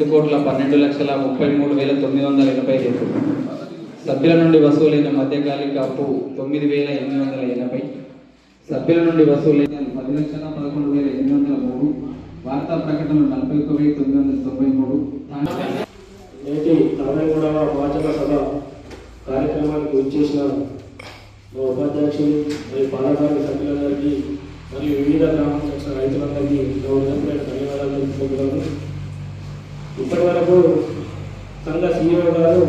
2,12,33,980. సభ్యుల నుండి వసూలైన మధ్యకాలిక అప్పు 9,880. సభ్యుల నుండి వసూలైన 10,11,803. వార్తా ప్రకటనలు 41,993. నేటి 43వ వాచక సభ కార్యక్రమానికి వచ్చేసిన మా ఉపాధ్యక్షులు మరియు పాలకాల సభ్యులందరికీ మరియు వివిధ గ్రామాలకు వచ్చిన రైతులందరికీ ధన్యవాదాలు తెలుపుకుంటున్నాను. ఇప్పటి వరకు సంఘ సీఈఓ గారు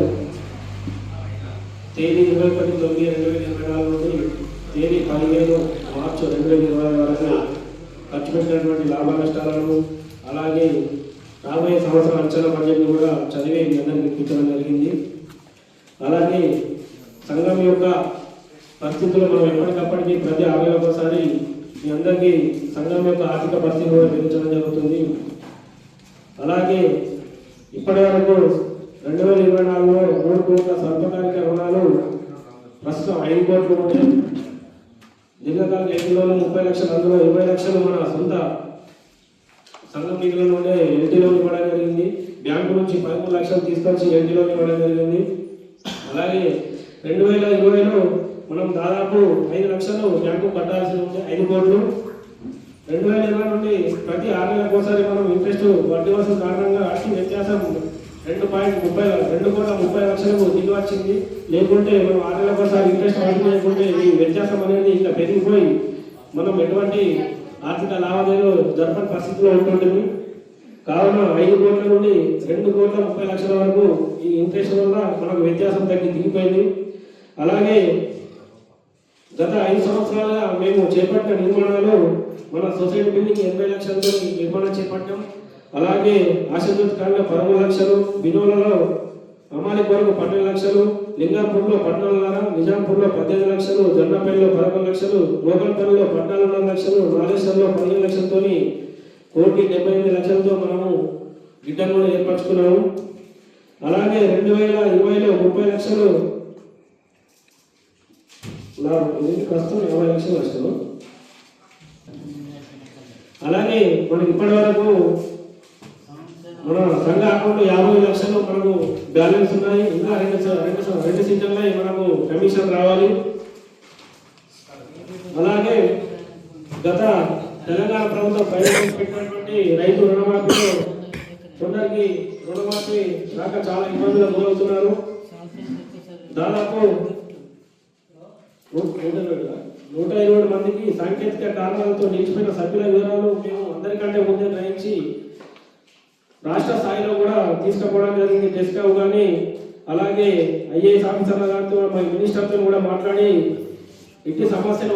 తేదీ 21/9/2024 నుండి తేదీ 15 మార్చి 2020 వరకు ఖర్చు పెట్టినటువంటి లాభ నష్టాలను అలాగే రాబోయే సంవత్సరం అంచనా బడ్జెట్ని కూడా చదివి మీ అందరికీ వినిపించడం జరిగింది. అలాగే సంఘం యొక్క పరిస్థితులు మనం ఎప్పటికప్పటికీ ప్రతి 6 నెలలకు ఒకసారి మీ అందరికీ సంఘం యొక్క ఆర్థిక పరిస్థితి కూడా వివరించడం జరుగుతుంది. అలాగే ఇప్పటి వరకు 2024లో 3 కోట్ల స్వల్పకాలిక రుణాలు ప్రస్తుతం 5 కోట్లు ఉన్నాయి. దీర్ఘకాలిక ఎల్టీలోనే 30 లక్షలు, అందులో 20 లక్షలు మన సొంత సంఘం నిధుల నుండే ఎల్టీ లోన్ ఇవ్వడం జరిగింది. బ్యాంకు నుంచి 13 లక్షలు తీసుకొచ్చి ఎల్టీ లోన్ ఇవ్వడం జరిగింది. అలాగే 2020లో మనం దాదాపు 5 లక్షలు బ్యాంకు కట్టాల్సి ఉంది, 5 కోట్లు. 2020 నుండి ప్రతి 6 నెలలకు ఒకసారి మనం ఇంట్రెస్ట్ వడ్డీ వసూలు కారణంగా అట్టి వ్యత్యాసం 2,30,00,000 దిగి వచ్చింది. లేకుంటే మనం 6 నెలలకు ఒకసారి ఇంట్రెస్ట్ వసూలు లేకుంటే ఈ వ్యత్యాసం అనేది ఇంకా పెరిగిపోయి మనం ఎటువంటి ఆర్థిక లావాదేవీలు జరపని పరిస్థితిలో ఉంటుంటుంది. కావున 5 కోట్ల నుండి 2,30,00,000 వరకు ఈ ఇంట్రెస్ట్ వల్ల మనకు వ్యత్యాసం దిగిపోయింది. అలాగే గత 5 సంవత్సరాలుగా మేము చేపట్టిన నిర్మాణాలు మన సొసైటీ బిల్డింగ్ 80 లక్షలతో నిర్మాణం చేపట్టాం. అలాగే ఆశజ్యోతి కాలంలో 13 లక్షలు, బినోలలో అమాలి కొరకు 12 లక్షలు, లింగాపూర్లో 14.5, నిజాంపూర్లో 18 లక్షలు, జొన్నపల్లిలో 11 లక్షలు, మోగల్పల్లిలో 14.5 లక్షలు, నాగేశ్వర్లో 15 లక్షలతో 1,78 లక్షలతో మనము రిటర్న్ కూడా ఏర్పరచుకున్నాము. అలాగే 2020లో 30 లక్షలు ప్రస్తుతం 50 లక్షలు నష్టం. అలాగే మనకి ఇప్పటి వరకు మన సంఘ అకౌంట్ 50 లక్షలు మనకు బ్యాలెన్స్ ఉన్నాయి. ఇంకా రెండు సీజన్లో మనకు కమిషన్ రావాలి. అలాగే గత తెలంగాణ ప్రభుత్వం ప్రవేశపెట్టినటువంటి రైతు రుణమాఫీలో కొందరికి రుణమాఫీ రాక చాలా ఇబ్బందులకు గురవుతున్నారు. దాదాపు 120 మందికి సాంకేతిక కారణాలతో నిలిచిపోయిన సభ్యుల వివరాలు మేము అందరికంటే ముందే గ్రహించి రాష్ట్ర స్థాయిలో కూడా తీసుకుపోవడం జరిగింది. డెస్కావ్ కానీ అలాగే ఐఏఎస్ ఆఫీసర్ల గారితో మినిస్టర్తో కూడా మాట్లాడి ఇట్టి సమస్యలు